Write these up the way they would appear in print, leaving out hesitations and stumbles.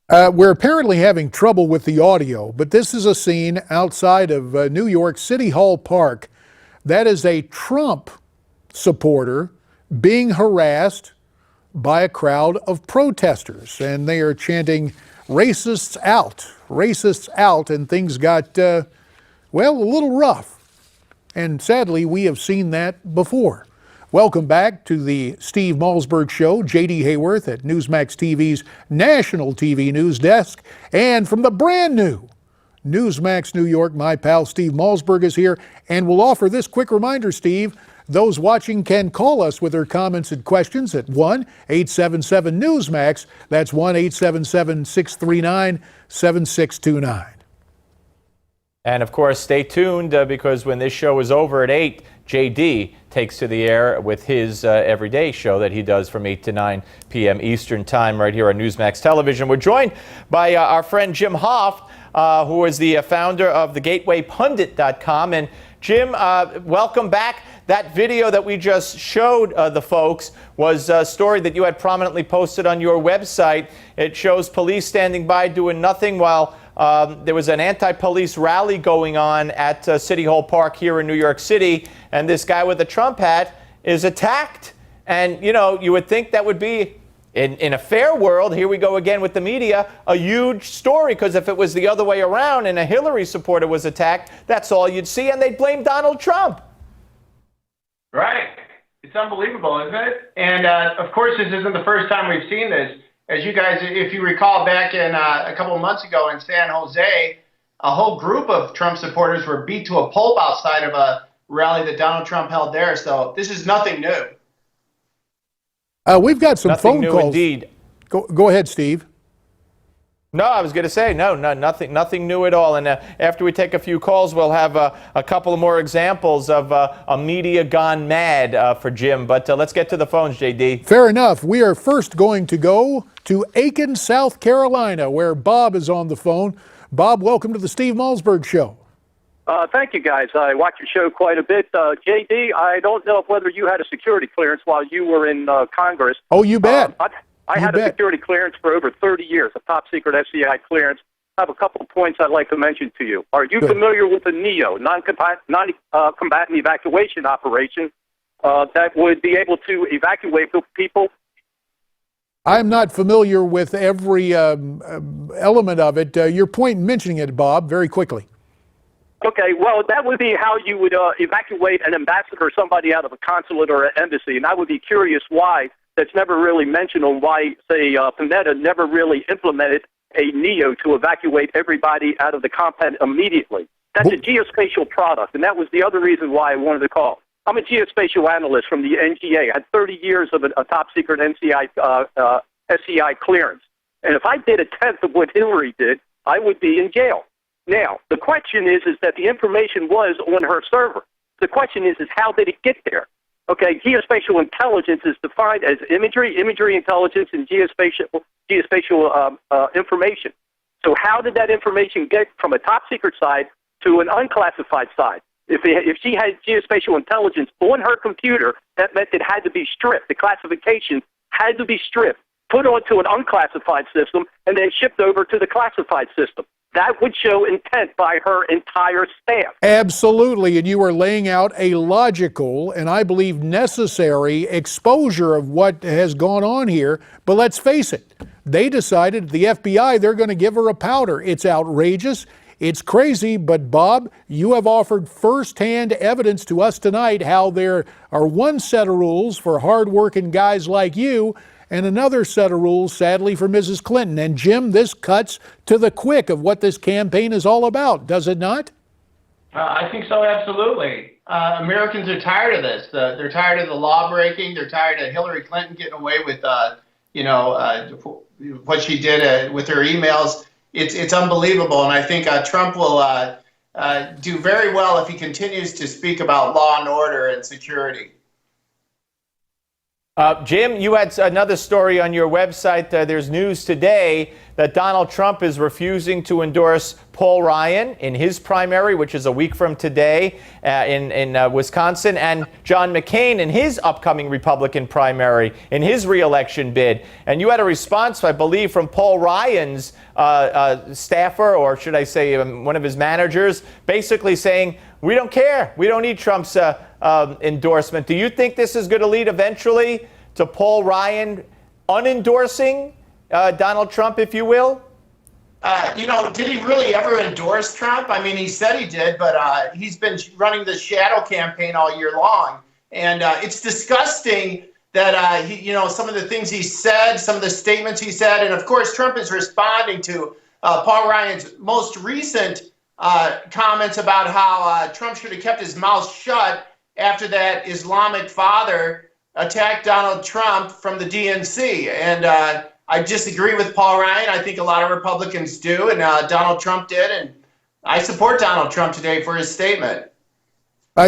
We're apparently having trouble with the audio, but this is a scene outside of New York City Hall Park. That is a Trump supporter being harassed by a crowd of protesters, and they are chanting racists out, and things got, well, a little rough. And sadly, we have seen that before. Welcome back to the Steve Malzberg Show. J.D. Hayworth at Newsmax TV's National TV News Desk. And from the brand new Newsmax New York, my pal Steve Malzberg is here. And we'll offer this quick reminder, Steve. Those watching can call us with their comments and questions at 1-877-NEWSMAX. That's 1-877-639-7629. And of course, stay tuned because when this show is over at 8, JD takes to the air with his everyday show that he does from 8 to 9 p.m. Eastern Time right here on Newsmax Television. We're joined by our friend Jim Hoft, who is the founder of thegatewaypundit.com. And Jim, welcome back. That video that we just showed the folks was a story that you had prominently posted on your website. It shows police standing by doing nothing while there was an anti-police rally going on at City Hall Park here in New York City, and this guy with the Trump hat is attacked. And, you know, you would think that would be, in a fair world, here we go again with the media, a huge story, because if it was the other way around and a Hillary supporter was attacked, that's all you'd see, and they'd blame Donald Trump. Right. It's unbelievable, isn't it? And, of course, this isn't the first time we've seen this. As you guys, if you recall back in a couple of months ago in San Jose, a whole group of Trump supporters were beat to a pulp outside of a rally that Donald Trump held there. So this is nothing new. We've got some phone calls. Indeed. Go ahead, Steve. No, I was going to say, nothing new at all. And after we take a few calls, we'll have a couple of more examples of a media gone mad for Jim. But let's get to the phones, JD. Fair enough. We are first going to go to Aiken, South Carolina, where Bob is on the phone. Bob, welcome to the Steve Malzberg Show. Thank you, guys. I watch your show quite a bit. JD, I don't know whether you had a security clearance while you were in Congress. Oh, you bet. I had a security clearance for over 30 years, a top secret FBI clearance. I have a couple of points I'd like to mention to you. Are you familiar with the NEO, non-combatant evacuation operation, that would be able to evacuate people? I'm not familiar with every element of it. Your point in mentioning it, Bob, very quickly. Okay, well, that would be how you would evacuate an ambassador or somebody out of a consulate or an embassy, and I would be curious why that's never really mentioned on why, say, Panetta never really implemented a NEO to evacuate everybody out of the compound immediately. That's a geospatial product, and that was the other reason why I wanted to call. I'm a geospatial analyst from the NGA. I had 30 years of a top-secret SCI clearance. And if I did a tenth of what Hillary did, I would be in jail. Now, the question is that the information was on her server. The question is how did it get there? Okay, geospatial intelligence is defined as imagery intelligence, and geospatial information. So how did that information get from a top-secret side to an unclassified side? If she had geospatial intelligence on her computer, that meant it had to be stripped. The classification had to be stripped, put onto an unclassified system, and then shipped over to the classified system. That would show intent by her entire staff. Absolutely, and you are laying out a logical and I believe necessary exposure of what has gone on here. But let's face it, they decided, the FBI, they're going to give her a powder. It's outrageous. It's crazy, but Bob, you have offered firsthand evidence to us tonight how there are one set of rules for hardworking guys like you and another set of rules, sadly, for Mrs. Clinton. And Jim, this cuts to the quick of what this campaign is all about, does it not? I think so, absolutely. Americans are tired of this. They're tired of the law breaking. They're tired of Hillary Clinton getting away with, what she did with her emails. It's unbelievable, and I think Trump will do very well if he continues to speak about law and order and security. Jim, you had another story on your website. There's news today that Donald Trump is refusing to endorse Paul Ryan in his primary, which is a week from today in Wisconsin, and John McCain in his upcoming Republican primary in his reelection bid. And you had a response, I believe, from Paul Ryan's staffer, or should I say one of his managers, basically saying, we don't care. We don't need Trump's endorsement. Do you think this is going to lead eventually to Paul Ryan unendorsing Donald Trump, if you will? Did he really ever endorse Trump? I mean, he said he did, but he's been running the shadow campaign all year long. And it's disgusting that, some of the things he said, some of the statements he said, and of course, Trump is responding to Paul Ryan's most recent comments about how Trump should have kept his mouth shut after that Islamic father attacked Donald Trump from the DNC. And I disagree with Paul Ryan. I think a lot of Republicans do, and Donald Trump did, and I support Donald Trump today for his statement.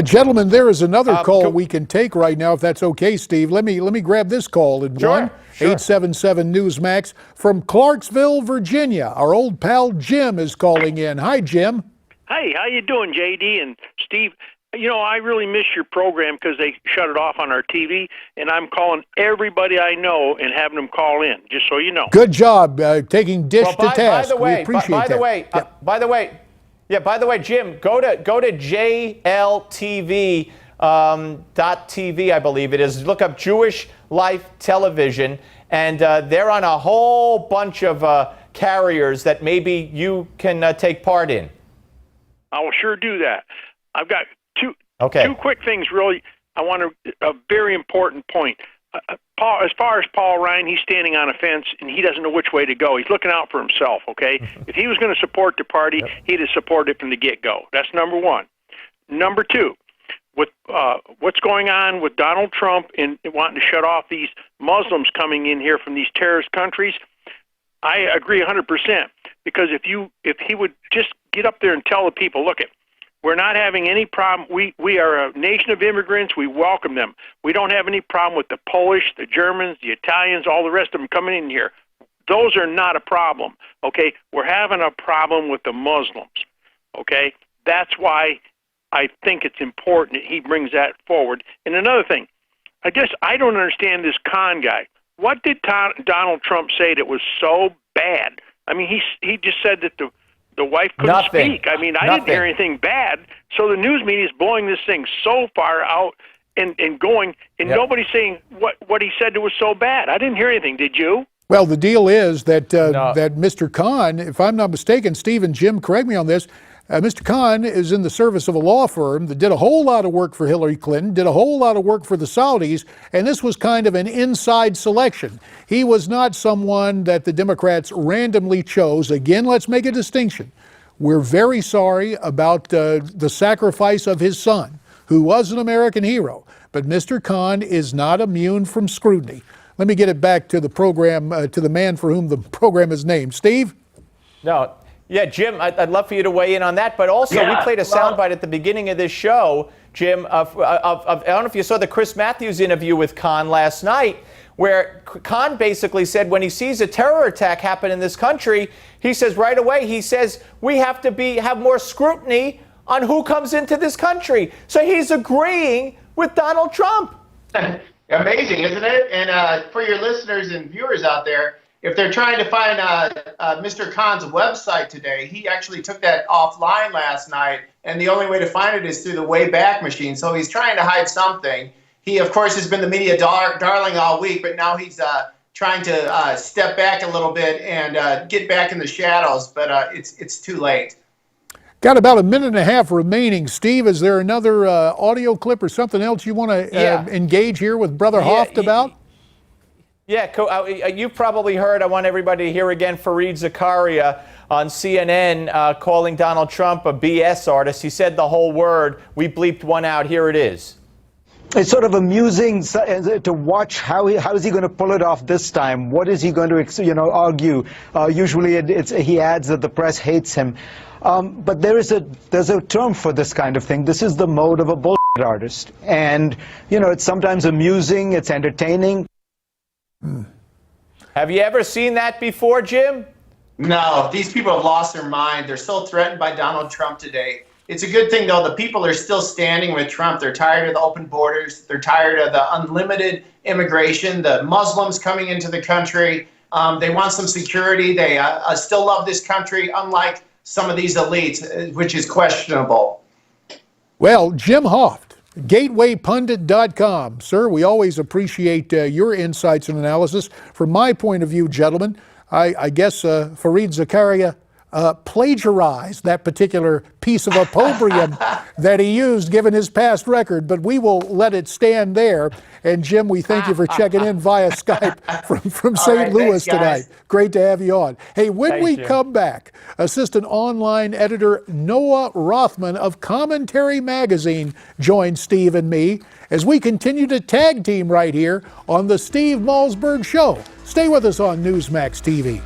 Gentlemen, there is another call we can take right now, if that's okay, Steve. Let me grab this call at Sure. 1-877 Newsmax from Clarksville, Virginia. Our old pal Jim is calling in. Hi, Jim. Hey, how you doing, JD and Steve? I really miss your program because they shut it off on our TV, and I'm calling everybody I know and having them call in, just so you know. Good job taking Dish to task. We appreciate that. By the way, Jim, go to JLTV.tv, I believe it is. Look up Jewish Life Television, and they're on a whole bunch of carriers that maybe you can take part in. I will sure do that. I've got two quick things, really. I want a very important point. Paul, as far as Paul Ryan, he's standing on a fence, and he doesn't know which way to go. He's looking out for himself, okay? If he was going to support the party, he'd have supported it from the get-go. That's number one. Number two, with what's going on with Donald Trump and wanting to shut off these Muslims coming in here from these terrorist countries, I agree 100%. Because if he would just get up there and tell the people, look, we're not having any problem. We are a nation of immigrants. We welcome them. We don't have any problem with the Polish, the Germans, the Italians, all the rest of them coming in here. Those are not a problem, okay? We're having a problem with the Muslims, okay? That's why I think it's important that he brings that forward. And another thing, I don't understand this Khan guy. What did Donald Trump say that was so bad? I mean, he just said that the wife couldn't speak. I mean, I didn't hear anything bad. So the news media is blowing this thing so far out and going, and nobody's saying what he said that was so bad. I didn't hear anything. Did you? Well, the deal is that that Mr. Khan, if I'm not mistaken, Steve and Jim, correct me on this, Mr. Khan is in the service of a law firm that did a whole lot of work for Hillary Clinton, did a whole lot of work for the Saudis, and this was kind of an inside selection. He was not someone that the Democrats randomly chose. Again, let's make a distinction. We're very sorry about the sacrifice of his son, who was an American hero, but Mr. Khan is not immune from scrutiny. Let me get it back to the program, to the man for whom the program is named. Steve? No. Yeah, Jim, I'd love for you to weigh in on that. But also, we played a soundbite at the beginning of this show, Jim, I don't know if you saw the Chris Matthews interview with Khan last night, where Khan basically said when he sees a terror attack happen in this country, he says right away, we have to have more scrutiny on who comes into this country. So he's agreeing with Donald Trump. Amazing, isn't it? And for your listeners and viewers out there, if they're trying to find Mr. Khan's website today, he actually took that offline last night, and the only way to find it is through the Wayback Machine. So he's trying to hide something. He, of course, has been the media darling all week, but now he's trying to step back a little bit and get back in the shadows, but it's too late. Got about a minute and a half remaining. Steve, is there another audio clip or something else you want to engage here with Brother Hoft about? Yeah, you've probably heard, I want everybody to hear again, Fareed Zakaria on CNN calling Donald Trump a BS artist. He said the whole word. We bleeped one out. Here it is. It's sort of amusing to watch how is he going to pull it off this time. What is he going to argue? Usually he adds that the press hates him. But there's a term for this kind of thing. This is the mode of a bullshit artist. And, it's sometimes amusing, it's entertaining. Have you ever seen that before, Jim? No, these people have lost their mind. They're so threatened by Donald Trump today. It's a good thing, though. The people are still standing with Trump. They're tired of the open borders. They're tired of the unlimited immigration, the Muslims coming into the country. They want some security. They still love this country, unlike some of these elites, which is questionable. Well, Jim Hoft, GatewayPundit.com. Sir, we always appreciate your insights and analysis. From my point of view, gentlemen, I guess Fareed Zakaria plagiarized that particular piece of opprobrium that he used given his past record, but we will let it stand there. And Jim, we thank you for checking in via Skype from St. Louis tonight. Great to have you on. Hey, when we come back, Assistant Online Editor Noah Rothman of Commentary Magazine joins Steve and me as we continue to tag team right here on the Steve Malzberg Show. Stay with us on Newsmax TV.